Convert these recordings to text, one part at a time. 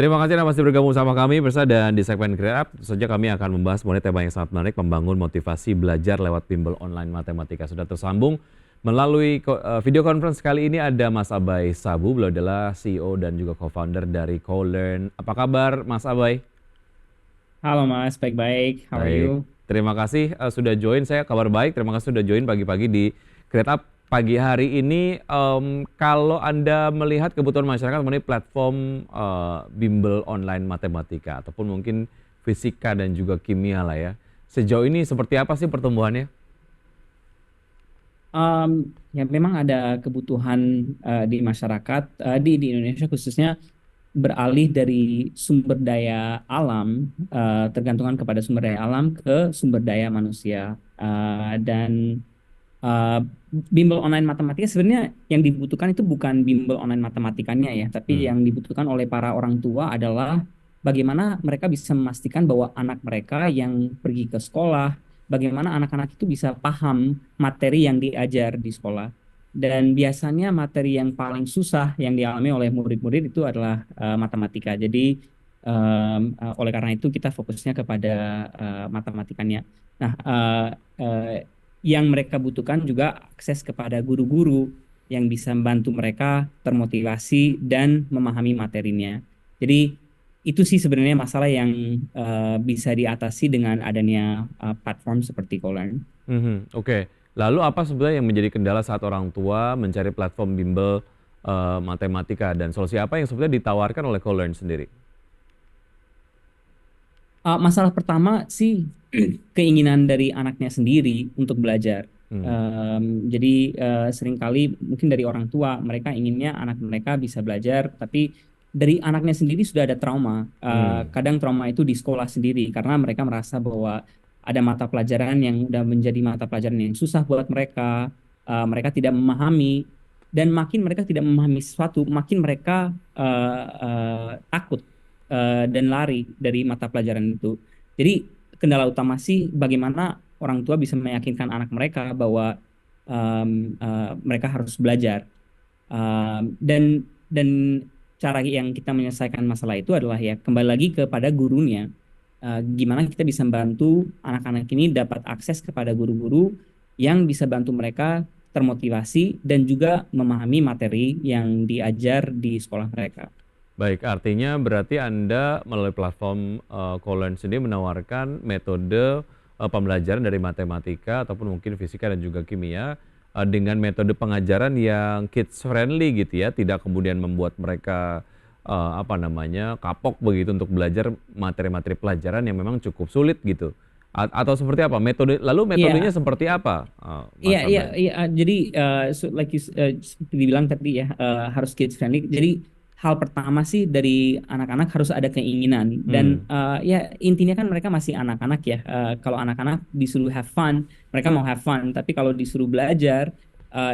Terima kasih Anda masih bergabung sama kami Pemirsa, dan di segmen Create Up tentu saja kami akan membahas mengenai tema yang sangat menarik, membangun motivasi belajar lewat bimbel online matematika. Sudah tersambung melalui video conference kali ini ada Mas Abay Sabu, beliau adalah CEO dan juga co-founder dari CoLearn. Apa kabar Mas Abay? Halo Mas, baik-baik. How are Baik, you? terima kasih sudah join. Saya kabar baik, terima kasih sudah join pagi-pagi di Create Up pagi hari ini. Kalau Anda melihat kebutuhan masyarakat mengenai platform bimbel online matematika ataupun mungkin fisika dan juga kimia lah ya. Sejauh ini seperti apa sih pertumbuhannya? Ya memang ada kebutuhan di masyarakat di Indonesia khususnya beralih dari sumber daya alam tergantungan kepada sumber daya alam ke sumber daya manusia. Dan bimbel online matematika sebenarnya yang dibutuhkan itu bukan bimbel online matematikanya ya, tapi Hmm. yang dibutuhkan oleh para orang tua adalah bagaimana mereka bisa memastikan bahwa anak mereka yang pergi ke sekolah, bagaimana anak-anak itu bisa paham materi yang diajar di sekolah. Dan biasanya materi yang paling susah yang dialami oleh murid-murid itu adalah matematika. Jadi oleh karena itu kita fokusnya kepada matematikanya. Nah, yang mereka butuhkan juga akses kepada guru-guru yang bisa membantu mereka termotivasi dan memahami materinya. Jadi itu sih sebenarnya masalah yang bisa diatasi dengan adanya platform seperti Kolearn. Mhm, oke. Lalu apa sebenarnya yang menjadi kendala saat orang tua mencari platform bimbel matematika, dan solusi apa yang sebenarnya ditawarkan oleh CoLearn sendiri? Masalah pertama sih keinginan dari anaknya sendiri untuk belajar. Hmm. Jadi seringkali mungkin dari orang tua mereka inginnya anak mereka bisa belajar, tapi dari anaknya sendiri sudah ada trauma. Hmm. Kadang trauma itu di sekolah sendiri karena mereka merasa bahwa ada mata pelajaran yang udah menjadi mata pelajaran yang susah buat mereka. Mereka tidak memahami, dan makin mereka tidak memahami sesuatu, makin mereka takut dan lari dari mata pelajaran itu. Jadi kendala utama sih bagaimana orang tua bisa meyakinkan anak mereka bahwa mereka harus belajar. Dan cara yang kita menyelesaikan masalah itu adalah ya kembali lagi kepada gurunya. Gimana kita bisa membantu anak-anak ini dapat akses kepada guru-guru yang bisa bantu mereka termotivasi dan juga memahami materi yang diajar di sekolah mereka. Baik, artinya berarti Anda melalui platform CoLearn sendiri menawarkan metode pembelajaran dari matematika ataupun mungkin fisika dan juga kimia dengan metode pengajaran yang kids friendly gitu ya, tidak kemudian membuat mereka apa namanya kapok begitu untuk belajar materi-materi pelajaran yang memang cukup sulit gitu. Atau seperti apa? Lalu metodenya Iya, seperti apa, iya, Mas iya, Abay? iya. Jadi seperti dibilang tadi ya, harus kids friendly. Jadi hal pertama sih dari anak-anak harus ada keinginan, dan Hmm. ya intinya kan mereka masih anak-anak ya. Kalau anak-anak disuruh have fun, mereka mau have fun. Tapi kalau disuruh belajar,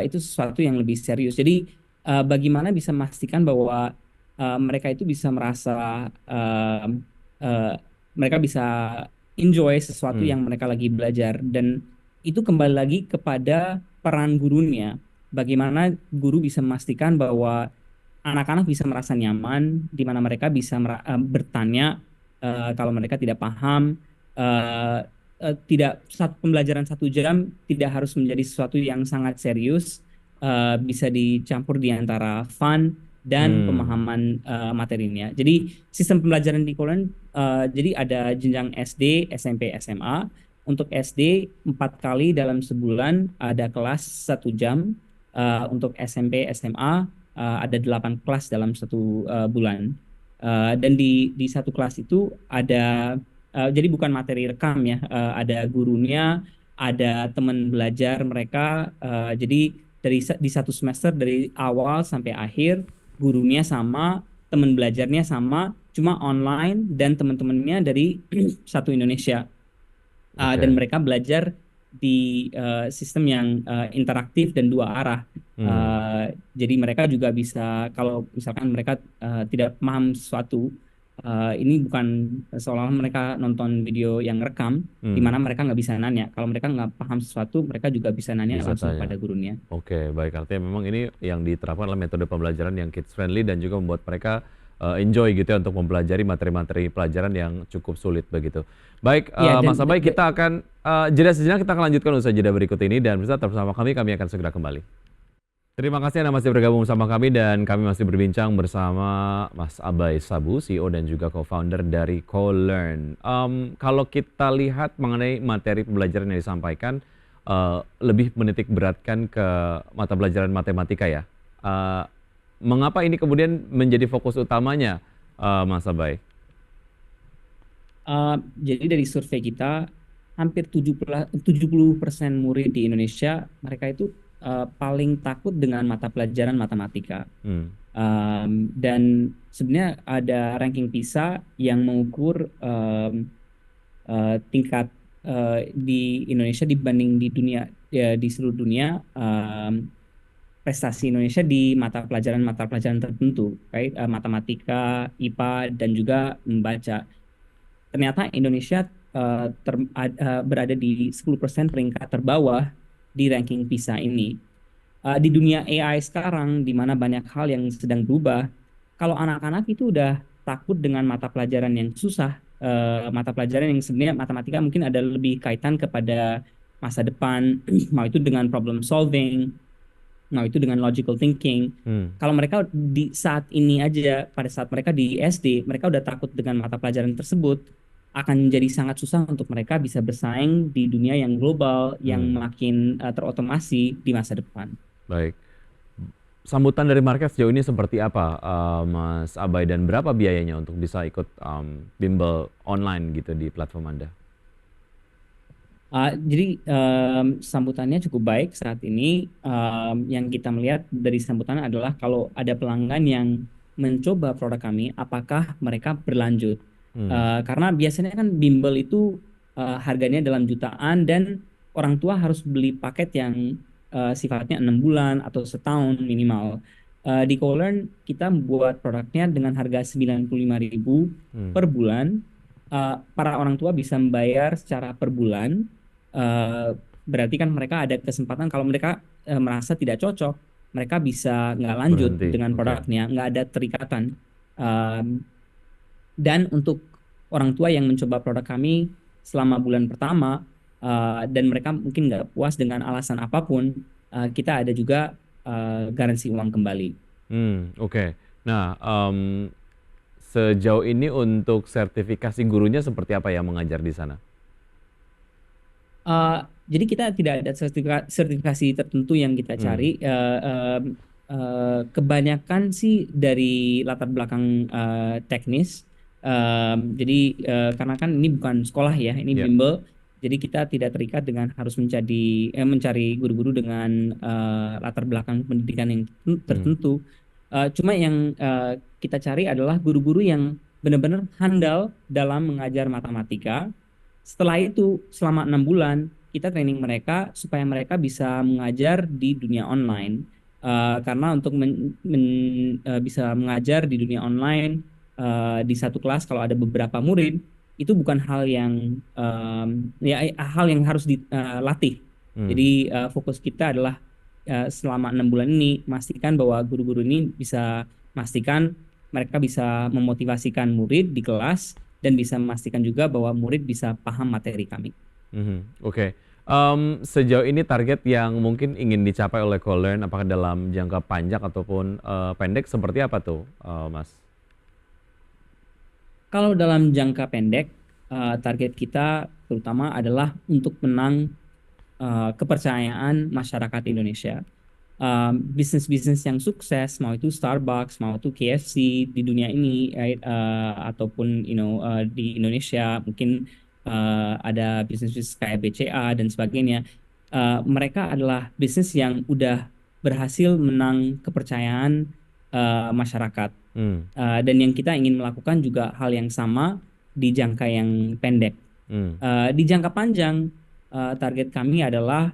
itu sesuatu yang lebih serius. Jadi bagaimana bisa memastikan bahwa mereka itu bisa merasa uh, uh, mereka bisa enjoy sesuatu Hmm. yang mereka lagi belajar, dan itu kembali lagi kepada peran gurunya. Bagaimana guru bisa memastikan bahwa anak-anak bisa merasa nyaman, di mana mereka bisa bertanya kalau mereka tidak paham. eh, Tidak satu pembelajaran 1 jam tidak harus menjadi sesuatu yang sangat serius. Bisa dicampur di antara fun dan Hmm. pemahaman materinya. Jadi sistem pembelajaran di Korean jadi ada jenjang SD, SMP, SMA. Untuk SD 4 kali dalam sebulan ada kelas 1 jam. Untuk SMP, SMA ada 8 kelas dalam 1 bulan. Dan di satu kelas itu ada jadi bukan materi rekam ya, ada gurunya, ada teman belajar mereka. Jadi di satu semester dari awal sampai akhir gurunya sama, teman belajarnya sama, cuma online dan teman-temannya dari satu Indonesia. Dan Oke. mereka belajar di sistem yang interaktif dan 2 arah. Hmm. Jadi mereka juga bisa, kalau misalkan mereka tidak paham sesuatu, ini bukan seolah-olah mereka nonton video yang rekam, di Hmm. mana mereka nggak bisa nanya. Kalau mereka nggak paham sesuatu, mereka juga bisa nanya Bisa langsung tanya. kepada gurunya. Oke, baik. Artinya memang ini yang diterapkan adalah metode pembelajaran yang kids friendly dan juga membuat mereka enjoy gitu ya untuk mempelajari materi-materi pelajaran yang cukup sulit begitu. Baik, Ya, Mas dan Abai, kita akan jeda sejenak, kita akan lanjutkan usai jeda berikut ini dan tetap bersama kami akan segera kembali. Terima kasih Anda masih bergabung bersama kami dan kami masih berbincang bersama Mas Abai Sabu, CEO dan juga co-founder dari CoLearn. Kalau kita lihat mengenai materi pembelajaran yang disampaikan, lebih menitik beratkan ke mata pelajaran matematika ya. Eh, Mengapa ini kemudian menjadi fokus utamanya, Mas Abai? jadi dari survei kita, hampir 70% murid di Indonesia, mereka itu paling takut dengan mata pelajaran matematika. Hmm, Dan sebenarnya ada ranking PISA yang mengukur tingkat di Indonesia dibanding di dunia, ya, di seluruh dunia, prestasi Indonesia di mata pelajaran tertentu, kayak matematika, IPA, dan juga membaca. Ternyata Indonesia berada di 10% peringkat terbawah di ranking PISA ini. Di dunia AI sekarang, di mana banyak hal yang sedang berubah, kalau anak-anak itu udah takut dengan mata pelajaran yang susah, mata pelajaran yang sebenarnya matematika mungkin ada lebih kaitan kepada masa depan, mau itu dengan problem solving, mau itu dengan logical thinking. hmm, Kalau mereka di saat ini aja, pada saat mereka di SD, mereka udah takut dengan mata pelajaran tersebut, akan jadi sangat susah untuk mereka bisa bersaing di dunia yang global, yang hmm, makin terotomasi di masa depan. baik. Sambutan dari market sejauh ini seperti apa, Mas Abai, dan berapa biayanya untuk bisa ikut bimbel online gitu di platform Anda? Jadi sambutannya cukup baik saat ini. Yang kita melihat dari sambutan adalah kalau ada pelanggan yang mencoba produk kami, apakah mereka berlanjut? Hmm, Karena biasanya kan bimbel itu harganya dalam jutaan dan orang tua harus beli paket yang sifatnya 6 bulan atau setahun minimal. Di CoLearn kita buat produknya dengan harga 95.000 hmm, per bulan. Para orang tua bisa membayar secara per bulan. eh, Berarti kan mereka ada kesempatan kalau mereka merasa tidak cocok, mereka bisa nggak lanjut berhenti, dengan oke. produknya, nggak ada terikatan. Dan untuk orang tua yang mencoba produk kami selama bulan pertama, dan mereka mungkin nggak puas dengan alasan apapun, kita ada juga garansi uang kembali. Oke. Nah, sejauh ini untuk sertifikasi gurunya seperti apa yang mengajar di sana? Uh, jadi kita tidak ada sertifikasi tertentu yang kita Hmm, cari. Kebanyakan sih dari latar belakang teknis. Jadi karena kan ini bukan sekolah ya, ini ya. bimbel. Jadi kita tidak terikat dengan harus mencari guru-guru dengan latar belakang pendidikan yang Hmm, tertentu. Cuma yang kita cari adalah guru-guru yang benar-benar handal dalam mengajar matematika. Setelah itu, selama 6 bulan, kita training mereka supaya mereka bisa mengajar di dunia online. Karena untuk bisa mengajar di dunia online di satu kelas, kalau ada beberapa murid, itu bukan hal yang ya hal yang harus dilatih. hmm, Jadi fokus kita adalah selama 6 bulan ini memastikan bahwa guru-guru ini bisa memastikan mereka bisa memotivasikan murid di kelas dan bisa memastikan juga bahwa murid bisa paham materi kami. oke. Sejauh ini target yang mungkin ingin dicapai oleh CoLearn apakah dalam jangka panjang ataupun pendek seperti apa tuh, Mas? Kalau dalam jangka pendek, target kita terutama adalah untuk menang kepercayaan masyarakat Indonesia. Bisnis-bisnis yang sukses, mau itu Starbucks, mau itu KFC di dunia ini, right? Ataupun di Indonesia mungkin ada bisnis-bisnis kayak BCA dan sebagainya. Mereka adalah bisnis yang udah berhasil menang kepercayaan masyarakat. Hmm, Dan yang kita ingin melakukan juga hal yang sama di jangka yang pendek. hmm, Di jangka panjang, target kami adalah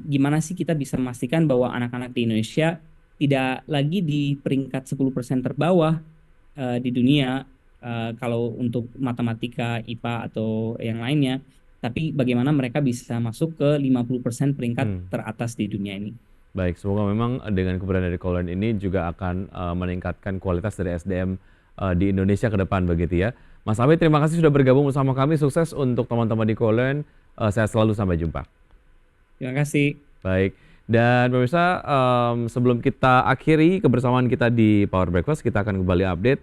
gimana sih kita bisa memastikan bahwa anak-anak di Indonesia tidak lagi di peringkat 10% terbawah di dunia kalau untuk matematika, IPA atau yang lainnya, tapi bagaimana mereka bisa masuk ke 50% peringkat hmm. teratas di dunia ini. Baik, semoga memang dengan keberadaan dari Callent ini juga akan meningkatkan kualitas dari SDM di Indonesia ke depan begitu ya. Mas Abe, terima kasih sudah bergabung bersama kami. Sukses untuk teman-teman di Callent. Sehat selalu, sampai jumpa. Terima kasih. Baik, dan pemirsa, sebelum kita akhiri kebersamaan kita di Power Breakfast, kita akan kembali update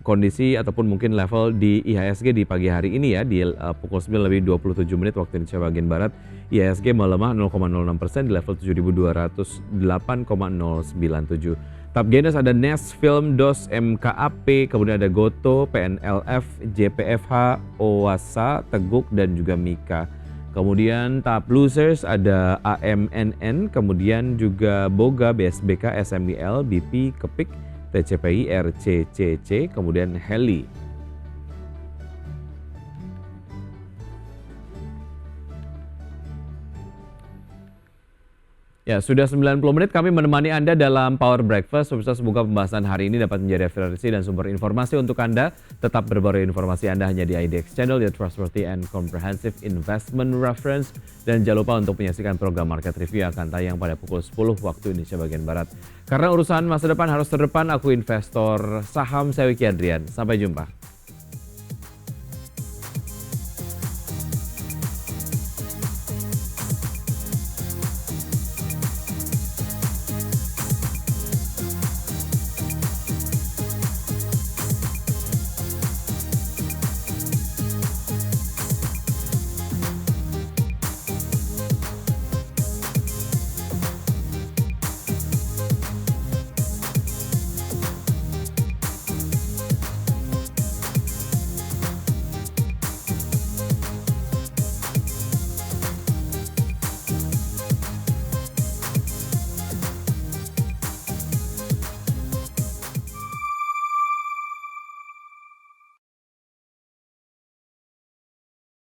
kondisi ataupun mungkin level di IHSG di pagi hari ini ya, di pukul 9:27 waktu Indonesia bagian Barat. IHSG melemah 0,06% di level 7.208,097. Top gainers ada Nes, Film, DOS, MKAP, kemudian ada Goto, PNLF, JPFH, OASA, Teguk, dan juga Mika. Kemudian top losers ada AMNN, kemudian juga Boga, BSBK, SMIL, BP, Kepik, TCPI, RCCC, kemudian Heli. Ya, sudah 90 menit kami menemani Anda dalam Power Breakfast. Pemirsa, semoga pembahasan hari ini dapat menjadi referensi dan sumber informasi untuk Anda. Tetap berbaru informasi Anda hanya di IDX Channel, your trustworthy and comprehensive investment reference. Dan jangan lupa untuk menyaksikan program Market Review yang akan tayang pada pukul 10 waktu Indonesia bagian Barat. Karena urusan masa depan harus terdepan, aku investor saham, saya Wiki Adrian. Sampai jumpa.